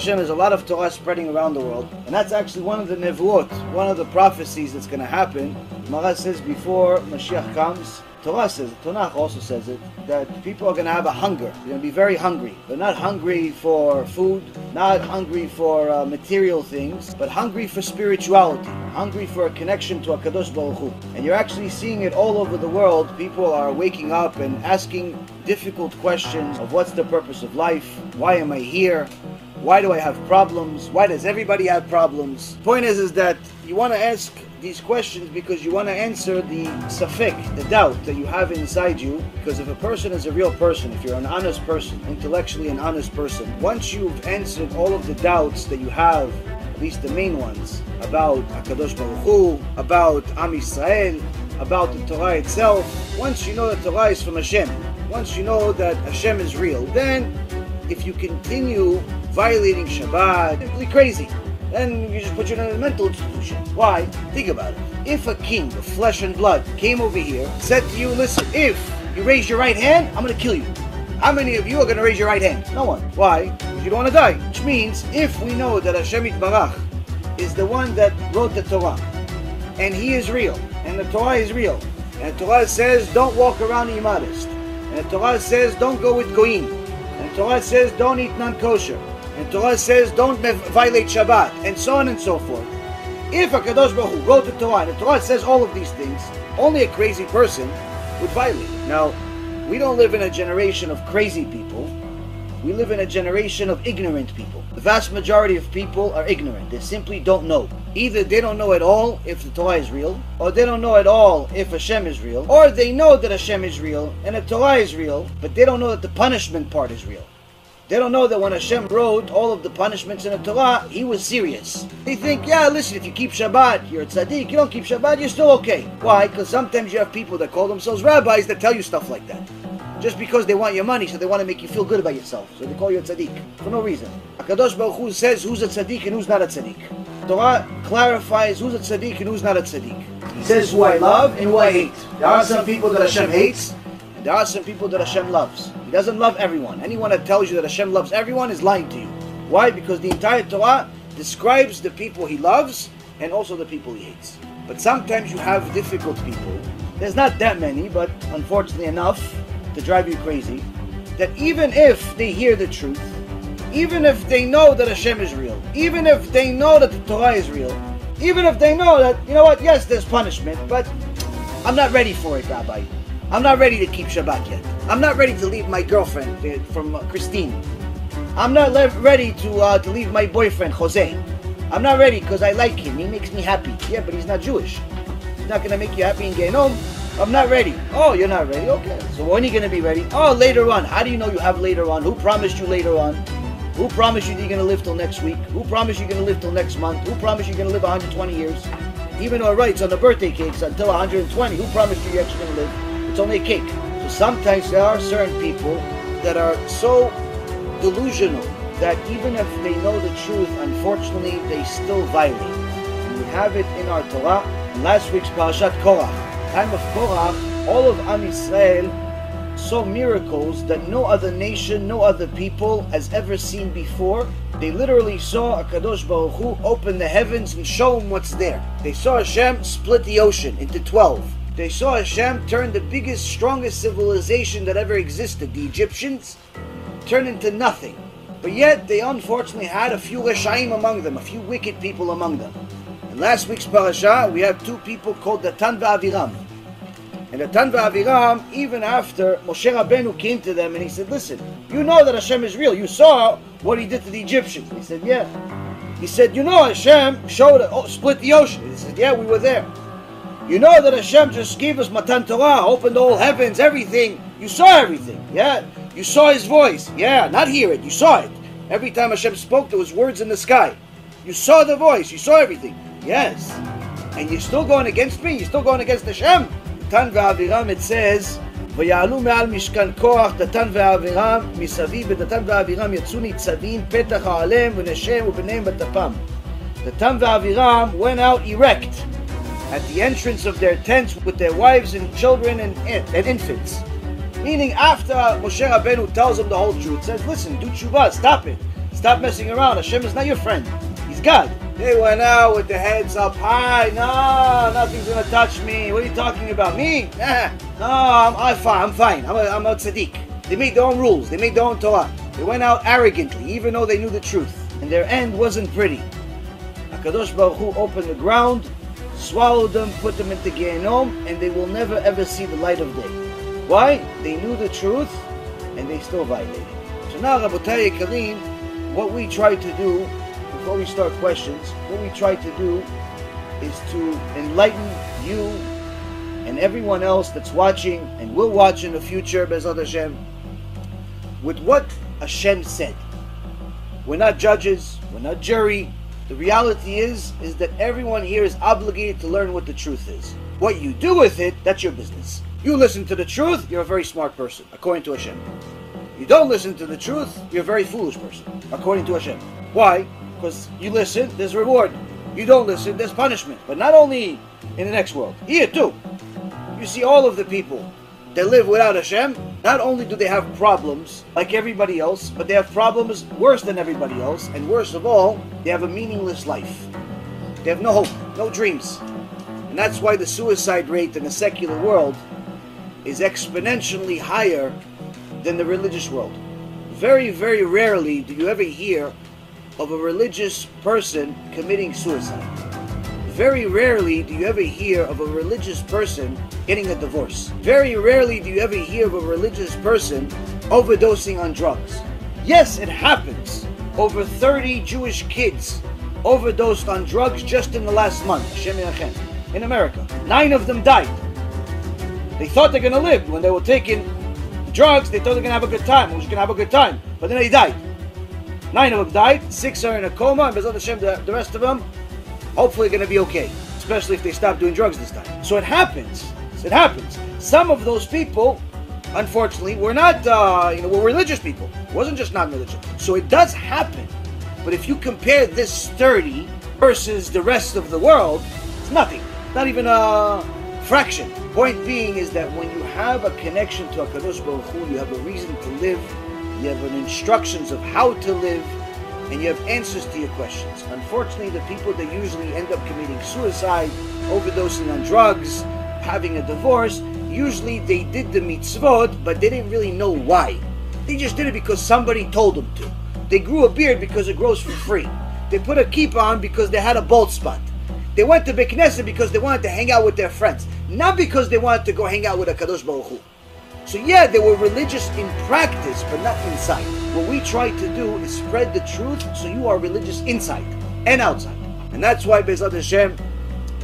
Hashem, there's a lot of Torah spreading around the world, and that's actually one of the nevuot, one of the prophecies that's going to happen. Mara says before Mashiach comes, Torah says, Tanakh also says it, that people are going to have a hunger. They're going to be very hungry. They're not hungry for food, not hungry for material things, but hungry for spirituality, hungry for a connection to HaKadosh Baruch Hu. And you're actually seeing it all over the world. People are waking up and asking difficult questions of what's the purpose of life? Why am I here? Why do I have problems? Why does everybody have problems? The point is that you want to ask these questions because you want to answer the safek, the doubt that you have inside you. Because if a person is a real person, if you're an honest person, intellectually an honest person, once you've answered all of the doubts that you have, at least the main ones, about HaKadosh Baruch Hu, about Am Yisrael, about the Torah itself, once you know that Torah is from Hashem, once you know that Hashem is real, then if you continue violating Shabbat, it's really crazy. Then you just put you in a mental institution. Why? Think about it. If a king of flesh and blood came over here, said to you, listen, if you raise your right hand, I'm going to kill you. How many of you are going to raise your right hand? No one. Why? Because you don't want to die. Which means, if we know that Hashem Yitbarach is the one that wrote the Torah, and He is real, and the Torah is real, and the Torah says, don't walk around immodest, and the Torah says, don't go with goyim, and the Torah says, don't eat non-kosher, and Torah says, don't violate Shabbat, and so on and so forth. If HaKadosh Baruch Hu wrote the Torah, and the Torah says all of these things, only a crazy person would violate it. Now, we don't live in a generation of crazy people. We live in a generation of ignorant people. The vast majority of people are ignorant. They simply don't know. Either they don't know at all if the Torah is real, or they don't know at all if Hashem is real, or they know that Hashem is real, and the Torah is real, but they don't know that the punishment part is real. They don't know that when Hashem wrote all of the punishments in the Torah, He was serious. They think, yeah, listen, if you keep Shabbat, you're a tzaddik. You don't keep Shabbat, you're still okay. Why? Because sometimes you have people that call themselves rabbis that tell you stuff like that. Just because they want your money, so they want to make you feel good about yourself. So they call you a tzaddik, for no reason. HaKadosh Baruch Hu says who's a tzaddik and who's not a tzaddik. Torah clarifies who's a tzaddik and who's not a tzaddik. He says who I love and who I hate. There are some people that Hashem hates, and there are some people that Hashem loves. He doesn't love everyone. Anyone that tells you that Hashem loves everyone is lying to you. Why? Because the entire Torah describes the people He loves and also the people He hates. But sometimes you have difficult people. There's not that many, but unfortunately enough to drive you crazy, that even if they hear the truth, even if they know that Hashem is real, even if they know that the Torah is real, even if they know that, you know what, yes, there's punishment, but I'm not ready for it, Rabbi. I'm not ready to keep Shabbat yet. I'm not ready to leave my girlfriend from Christine. I'm not ready to leave my boyfriend, Jose. I'm not ready because I like him. He makes me happy. Yeah, but he's not Jewish. He's not going to make you happy in GEHINNOM. I'm not ready. Oh, you're not ready? Okay. So when are you going to be ready? Oh, later on. How do you know you have later on? Who promised you later on? Who promised you that you're going to live till next week? Who promised you're going to live till next month? Who promised you're going to live 120 years? Even though it writes on the birthday cakes until 120, who promised you're actually going to live? It's only a cake. So sometimes there are certain people that are so delusional that even if they know the truth, unfortunately, they still violate. And we have it in our Torah. In last week's Parashat Korach, time of Korach, all of Am Yisrael saw miracles that no other nation, no other people has ever seen before. They literally saw HaKadosh Baruch Hu open the heavens and show them what's there. They saw Hashem split the ocean into 12. They saw Hashem turn the biggest, strongest civilization that ever existed, the Egyptians, turn into nothing. But yet, they unfortunately had a few Reshaim among them, a few wicked people among them. In last week's parasha, we have two people called Datan v'Aviram. And Datan v'Aviram, even after Moshe Rabbeinu came to them and he said, listen, you know that Hashem is real. You saw what He did to the Egyptians. He said, yeah. He said, you know Hashem split the ocean. He said, yeah, we were there. You know that Hashem just gave us Matan Torah, opened all heavens, everything. You saw everything, yeah? You saw His voice, yeah, not hear it, you saw it. Every time Hashem spoke, there was words in the sky. You saw the voice, you saw everything. Yes. And you're still going against me? You're still going against Hashem? Datan v'Aviram, it says, ויעלו מעל משכן כוח, דתן ואבירם, מסביב בדתן ואבירם יצאו ניצבים, פתח העליהם ונשיהם ובניהם בטפם. Datan v'Aviram went out erect at the entrance of their tents with their wives and children and infants. Meaning after Moshe Rabbeinu tells them the whole truth, says, listen, do tshuva, stop it. Stop messing around. Hashem is not your friend. He's God. They went out with their heads up high. No, nothing's going to touch me. What are you talking about? Me? Nah. No, I'm fine. I'm a tzaddik. They made their own rules. They made their own Torah. They went out arrogantly, even though they knew the truth. And their end wasn't pretty. HaKadosh Baruch Hu opened the ground, swallowed them, put them into GEHINNOM, and they will never ever see the light of day. Why? They knew the truth, and they still violated. So now, Rabotai Yekarim, what we try to do, before we start questions, what we try to do is to enlighten you and everyone else that's watching and will watch in the future, Be'ezrat Hashem, with what Hashem said. We're not judges, we're not jury. The reality is that everyone here is obligated to learn what the truth is. What you do with it, that's your business. You listen to the truth, you're a very smart person, according to Hashem. You don't listen to the truth, you're a very foolish person, according to Hashem. Why? Because you listen, there's reward. You don't listen, there's punishment. But not only in the next world, here too. You see all of the people that live without Hashem, not only do they have problems like everybody else, but they have problems worse than everybody else, and worst of all, they have a meaningless life. They have no hope, no dreams. And that's why the suicide rate in the secular world is exponentially higher than the religious world. Very, very rarely do you ever hear of a religious person committing suicide. Very rarely do you ever hear of a religious person getting a divorce. Very rarely do you ever hear of a religious person overdosing on drugs. Yes, it happens. Over 30 Jewish kids overdosed on drugs just in the last month, in America. 9 of them died. They thought they're going to live. When they were taking drugs, they thought they're going to have a good time. We're just going to have a good time. But then they died. 9 of them died. 6 are in a coma. And Be'ezrat Hashem, the rest of them, hopefully going to be okay. Especially if they stop doing drugs this time. So it happens. It happens. Some of those people, unfortunately, were not, were religious people. It wasn't just non-religious. So it does happen. But if you compare this 30 versus the rest of the world, it's nothing. Not even a fraction. Point being is that when you have a connection to HaKadosh Baruch Hu, you have a reason to live, you have an instructions of how to live, and you have answers to your questions. Unfortunately, the people that usually end up committing suicide, overdosing on drugs, having a divorce, usually they did the mitzvot, but they didn't really know why. They just did it because somebody told them to. They grew a beard because it grows for free. They put a kippah on because they had a bald spot. They went to Beit Knesset because they wanted to hang out with their friends, not because they wanted to go hang out with HaKadosh Baruch Hu. So yeah, they were religious in practice, but not inside. What we try to do is spread the truth so you are religious inside and outside. And that's why, Be'ezrat Hashem,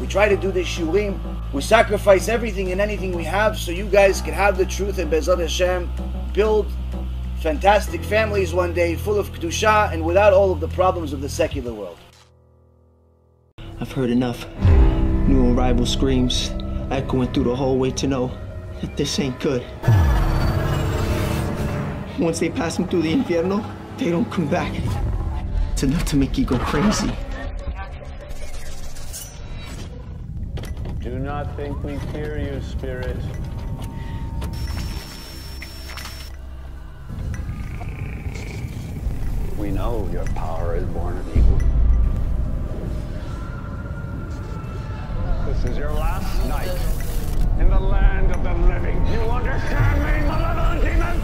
we try to do this shiurim. We sacrifice everything and anything we have so you guys can have the truth and Be'ezrat Hashem build fantastic families one day full of kedusha and without all of the problems of the secular world. I've heard enough. New arrival screams echoing through the hallway to know that this ain't good. Once they pass them through the infierno, they don't come back. It's enough to make you go crazy. Do not think we fear you, Spirit. We know your power is born of evil. This is your last night in the land of the living. You understand me, malevolent demons?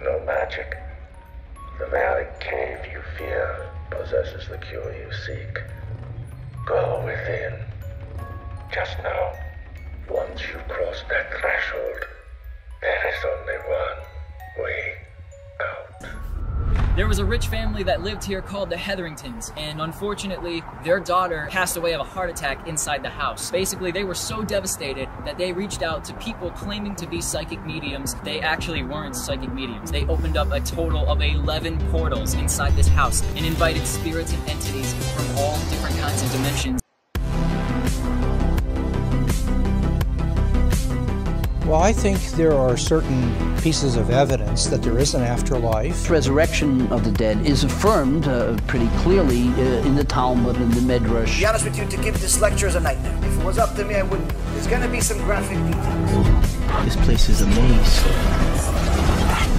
no magic. The very cave you fear possesses the cure you seek. Go within. Just know, once you cross that threshold, there is only one way out. There was a rich family that lived here called the Hetheringtons, and unfortunately, their daughter passed away of a heart attack inside the house. Basically, they were so devastated that they reached out to people claiming to be psychic mediums. They actually weren't psychic mediums. They opened up a total of 11 portals inside this house and invited spirits and entities from all different kinds of dimensions. Well, I think there are certain pieces of evidence that there is an afterlife. Resurrection of the dead is affirmed pretty clearly in the Talmud and the Midrash. To be honest with you, to give this lecture is a nightmare. If it was up to me, I wouldn't. There's going to be some graphic details. This place is a maze.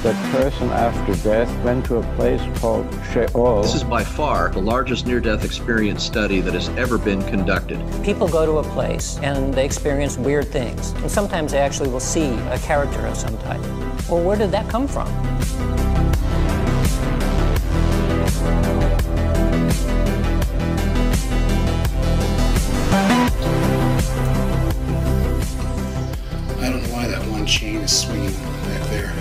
That person after death went to a place called Sheol. This is by far the largest near-death experience study that has ever been conducted. People go to a place and they experience weird things. And sometimes they actually will see a character of some type. Well, where did that come from? I don't know why that one chain is swinging back there.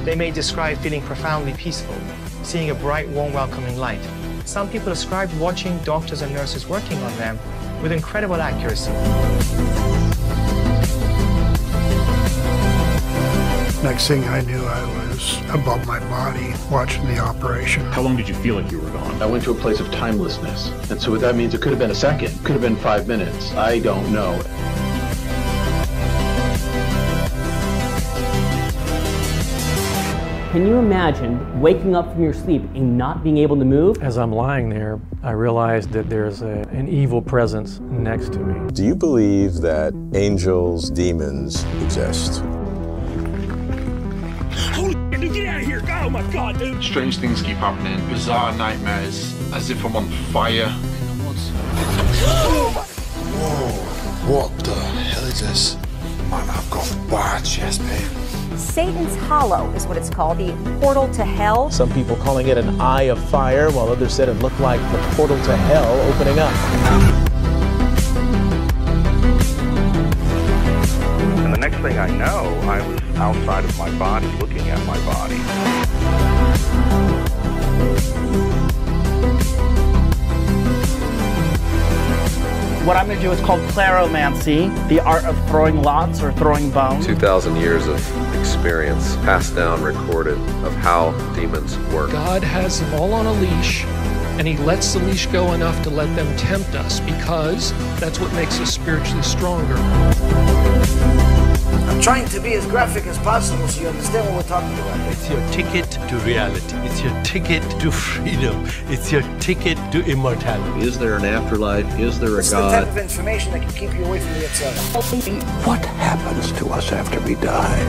They may describe feeling profoundly peaceful, seeing a bright, warm, welcoming light. Some people describe watching doctors and nurses working on them with incredible accuracy. Next thing I knew, I was above my body watching the operation. How long did you feel like you were gone? I went to a place of timelessness. And so what that means, it could have been a second, could have been 5 minutes. I don't know. Can you imagine waking up from your sleep and not being able to move? As I'm lying there, I realized that there's an evil presence next to me. Do you believe that angels, demons exist? Holy shit, dude, get out of here! Oh my god, dude! Strange things keep happening. Bizarre nightmares, as if I'm on fire. Whoa, what the hell is this? Man, I've got bad chest pain. Satan's Hollow is what it's called, the portal to hell. Some people calling it an eye of fire, while others said it looked like the portal to hell opening up. And the next thing I know, I was outside of my body, looking at my body. What I'm going to do is called claromancy, the art of throwing lots or throwing bones. 2,000 years of experience, passed down, recorded, of how demons work. God has them all on a leash, and he lets the leash go enough to let them tempt us, because that's what makes us spiritually stronger. I'm trying to be as graphic as possible so you understand what we're talking about. It's your ticket to reality. It's your ticket to freedom. It's your ticket to immortality. Is there an afterlife? Is there a It's God? the type of information that can keep you away from the Yetzirah. What happens to us after we die?